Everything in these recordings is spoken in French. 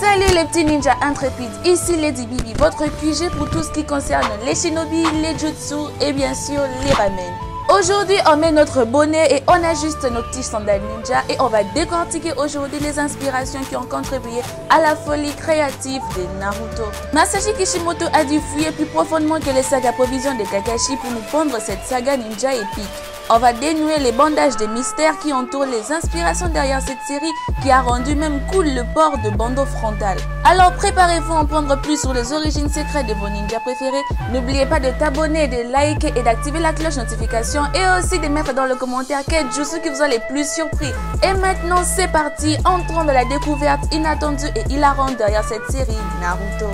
Salut les petits ninjas intrépides, ici Lady Bibi, votre QG pour tout ce qui concerne les shinobi, les jutsu et bien sûr les ramen. Aujourd'hui on met notre bonnet et on ajuste nos petits sandales ninja et on va décortiquer aujourd'hui les inspirations qui ont contribué à la folie créative de Naruto. Masashi Kishimoto a dû fouiller plus profondément que les sagas provisions de Kakashi pour nous pondre cette saga ninja épique. On va dénouer les bandages des mystères qui entourent les inspirations derrière cette série qui a rendu même cool le port de bandeau frontal. Alors préparez-vous à en prendre plus sur les origines secrètes de vos ninjas préférés. N'oubliez pas de t'abonner, de liker et d'activer la cloche notification et aussi de mettre dans le commentaire quel jutsu qui vous a les plus surpris. Et maintenant c'est parti, entrons dans la découverte inattendue et hilarante derrière cette série Naruto.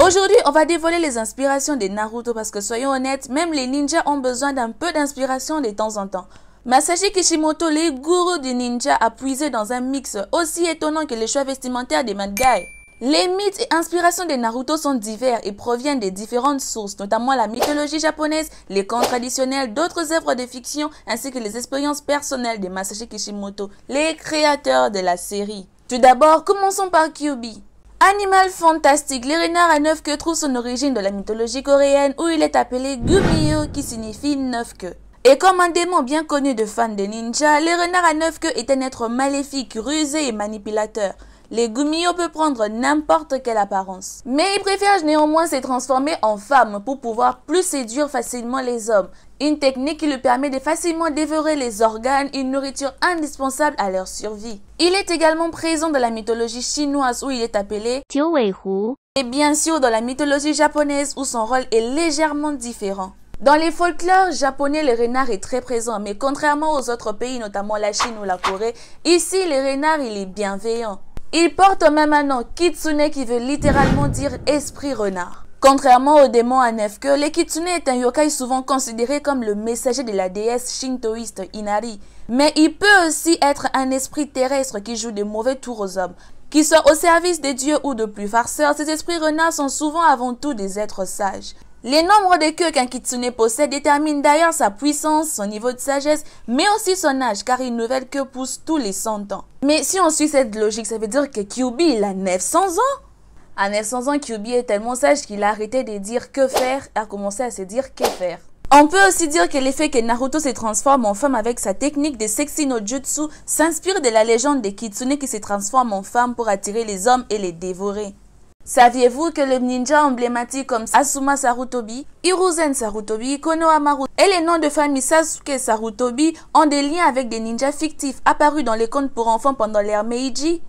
Aujourd'hui, on va dévoiler les inspirations de Naruto parce que soyons honnêtes, même les ninjas ont besoin d'un peu d'inspiration de temps en temps. Masashi Kishimoto, le gourou du ninja, a puisé dans un mix aussi étonnant que les choix vestimentaires des bad guys. Les mythes et inspirations de Naruto sont divers et proviennent de différentes sources, notamment la mythologie japonaise, les contes traditionnels, d'autres œuvres de fiction, ainsi que les expériences personnelles de Masashi Kishimoto, les créateurs de la série. Tout d'abord, commençons par Kyuubi. Animal fantastique, le renard à 9 queues trouve son origine de la mythologie coréenne où il est appelé Gumiho qui signifie 9 queues. Et comme un démon bien connu de fans de ninja, le renard à 9 queues est un être maléfique, rusé et manipulateur. Les Gumiho peuvent prendre n'importe quelle apparence. Mais il préfère néanmoins se transformer en femme pour pouvoir plus séduire facilement les hommes. Une technique qui lui permet de facilement dévorer les organes, une nourriture indispensable à leur survie. Il est également présent dans la mythologie chinoise où il est appelé Jiuweihu. Et bien sûr dans la mythologie japonaise où son rôle est légèrement différent. Dans les folklores japonais, le renard est très présent, mais contrairement aux autres pays, notamment la Chine ou la Corée, ici le renard il est bienveillant. Il porte même un nom, Kitsune, qui veut littéralement dire esprit renard. Contrairement au démon à 9 queues, le Kitsune est un yokai souvent considéré comme le messager de la déesse shintoïste Inari. Mais il peut aussi être un esprit terrestre qui joue de mauvais tours aux hommes. Qu'ils soient au service des dieux ou de plus farceurs, ces esprits renards sont souvent avant tout des êtres sages. Les nombres de queues qu'un Kitsune possède déterminent d'ailleurs sa puissance, son niveau de sagesse, mais aussi son âge, car une nouvelle queue pousse tous les 100 ans. Mais si on suit cette logique, ça veut dire que Kyuubi, il a 900 ans? À 900 ans, Kyuubi est tellement sage qu'il a arrêté de dire que faire et a commencé à se dire que faire. On peut aussi dire que l'effet que Naruto se transforme en femme avec sa technique de sexy no jutsu s'inspire de la légende des Kitsune qui se transforment en femme pour attirer les hommes et les dévorer. Saviez-vous que les ninjas emblématiques comme Asuma Sarutobi, Hiruzen Sarutobi, Konohamaru et les noms de famille Sasuke Sarutobi ont des liens avec des ninjas fictifs apparus dans les contes pour enfants pendant l'ère Meiji?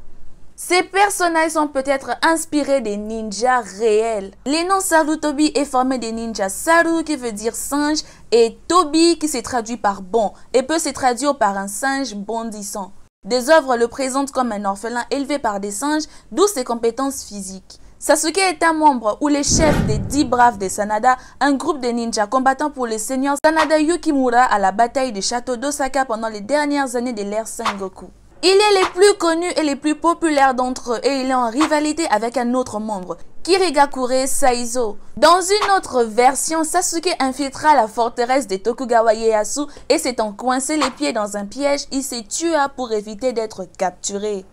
Ces personnages sont peut-être inspirés des ninjas réels. Les noms Sarutobi est formé des ninjas Saru qui veut dire singe et Tobi qui se traduit par bon et peut se traduire par un singe bondissant. Des œuvres le présentent comme un orphelin élevé par des singes, d'où ses compétences physiques. Sasuke est un membre ou le chef des 10 braves de Sanada, un groupe de ninjas combattant pour le seigneur Sanada Yukimura à la bataille du château d'Osaka pendant les dernières années de l'ère Sengoku. Il est le plus connu et le plus populaire d'entre eux et il est en rivalité avec un autre membre, Kirigakure Saizo. Dans une autre version, Sasuke infiltra la forteresse de Tokugawa Ieyasu et s'étant coincé les pieds dans un piège, il se tua pour éviter d'être capturé.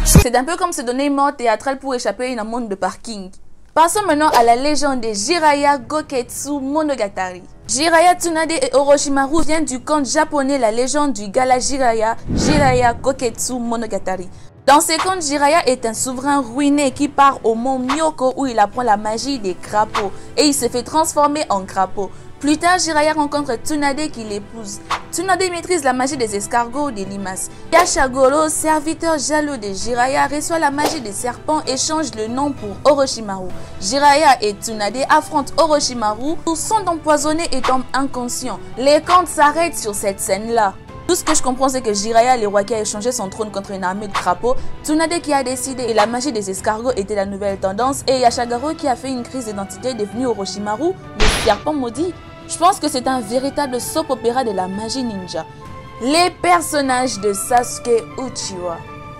C'est un peu comme se donner une mort théâtrale pour échapper à une amende de parking. Passons maintenant à la légende de Jiraiya Goketsu Monogatari. Jiraiya Tsunade et Orochimaru viennent du conte japonais La légende du gala Jiraiya, Jiraiya Goketsu Monogatari. Dans ce conte, Jiraiya est un souverain ruiné qui part au mont Myoko où il apprend la magie des crapauds et il se fait transformer en crapaud. Plus tard, Jiraiya rencontre Tsunade qui l'épouse. Tsunade maîtrise la magie des escargots ou des limaces. Yashagoro, serviteur jaloux de Jiraiya, reçoit la magie des serpents et change le nom pour Orochimaru. Jiraiya et Tsunade affrontent Orochimaru, sont empoisonnés et tombent inconscients. Les contes s'arrêtent sur cette scène-là. Tout ce que je comprends, c'est que Jiraiya, le roi qui a échangé son trône contre une armée de crapauds, Tsunade qui a décidé et la magie des escargots était la nouvelle tendance, et Yashagoro qui a fait une crise d'identité devenu Orochimaru, le serpent maudit. Je pense que c'est un véritable soap opéra de la magie ninja. Les personnages de Sasuke Uchiwa.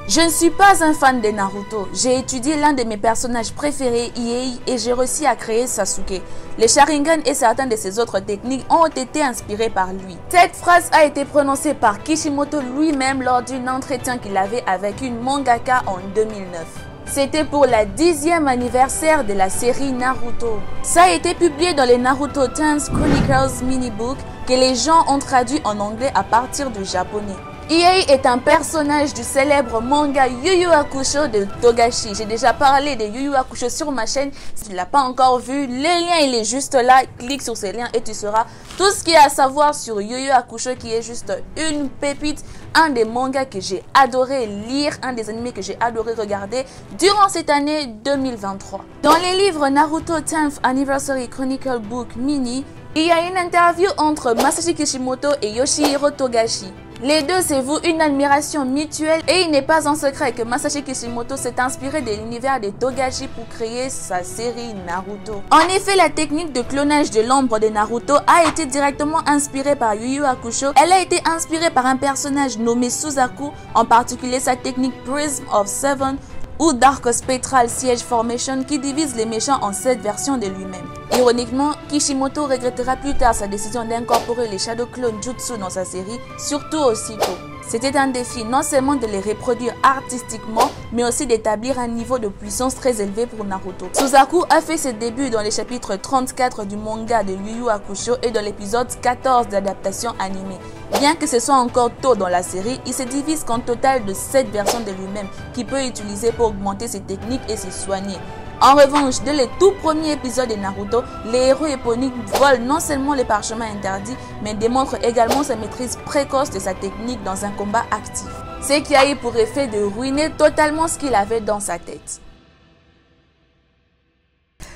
Je ne suis pas un fan de Naruto. J'ai étudié l'un de mes personnages préférés, Ieyasu, et j'ai réussi à créer Sasuke. Les Sharingan et certaines de ses autres techniques ont été inspirés par lui. Cette phrase a été prononcée par Kishimoto lui-même lors d'un entretien qu'il avait avec une mangaka en 2009. C'était pour la 10e anniversaire de la série Naruto. Ça a été publié dans les Naruto Tales Chronicles mini-book que les gens ont traduit en anglais à partir du japonais. Ieyasu est un personnage du célèbre manga Yu Yu Hakusho de Togashi. J'ai déjà parlé de Yu Yu Hakusho sur ma chaîne. Si tu ne l'as pas encore vu, le lien il est juste là. Clique sur ce lien et tu sauras tout ce qu'il y a à savoir sur Yu Yu Hakusho, qui est juste une pépite. Un des mangas que j'ai adoré lire, un des animés que j'ai adoré regarder durant cette année 2023. Dans les livres Naruto 10th Anniversary Chronicle Book Mini, il y a une interview entre Masashi Kishimoto et Yoshihiro Togashi. Les deux se vouent une admiration mutuelle et il n'est pas un secret que Masashi Kishimoto s'est inspiré de l'univers de Togashi pour créer sa série Naruto. En effet, la technique de clonage de l'ombre de Naruto a été directement inspirée par Yu Yu Hakusho. Elle a été inspirée par un personnage nommé Suzaku, en particulier sa technique Prism of Seven ou Dark Spectral Siege Formation qui divise les méchants en 7 versions de lui-même. Ironiquement, Kishimoto regrettera plus tard sa décision d'incorporer les Shadow Clone Jutsu dans sa série, surtout aussitôt. C'était un défi non seulement de les reproduire artistiquement, mais aussi d'établir un niveau de puissance très élevé pour Naruto. Suzaku a fait ses débuts dans les chapitres 34 du manga de Yu Yu Hakusho et dans l'épisode 14 d'adaptation animée. Bien que ce soit encore tôt dans la série, il se divise qu'en total de 7 versions de lui-même qu'il peut utiliser pour augmenter ses techniques et se soigner. En revanche, dès les tout premiers épisodes de Naruto, les héros éponymes volent non seulement les parchemins interdits, mais démontrent également sa maîtrise précoce de sa technique dans un combat actif. Ce qui a eu pour effet de ruiner totalement ce qu'il avait dans sa tête.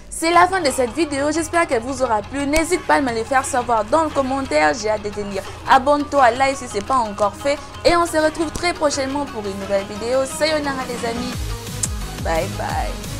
C'est la fin de cette vidéo, j'espère qu'elle vous aura plu. N'hésite pas à me le faire savoir dans le commentaire, j'ai hâte de te lire. Abonne-toi, like si ce n'est pas encore fait. Et on se retrouve très prochainement pour une nouvelle vidéo. Sayonara les amis, bye bye.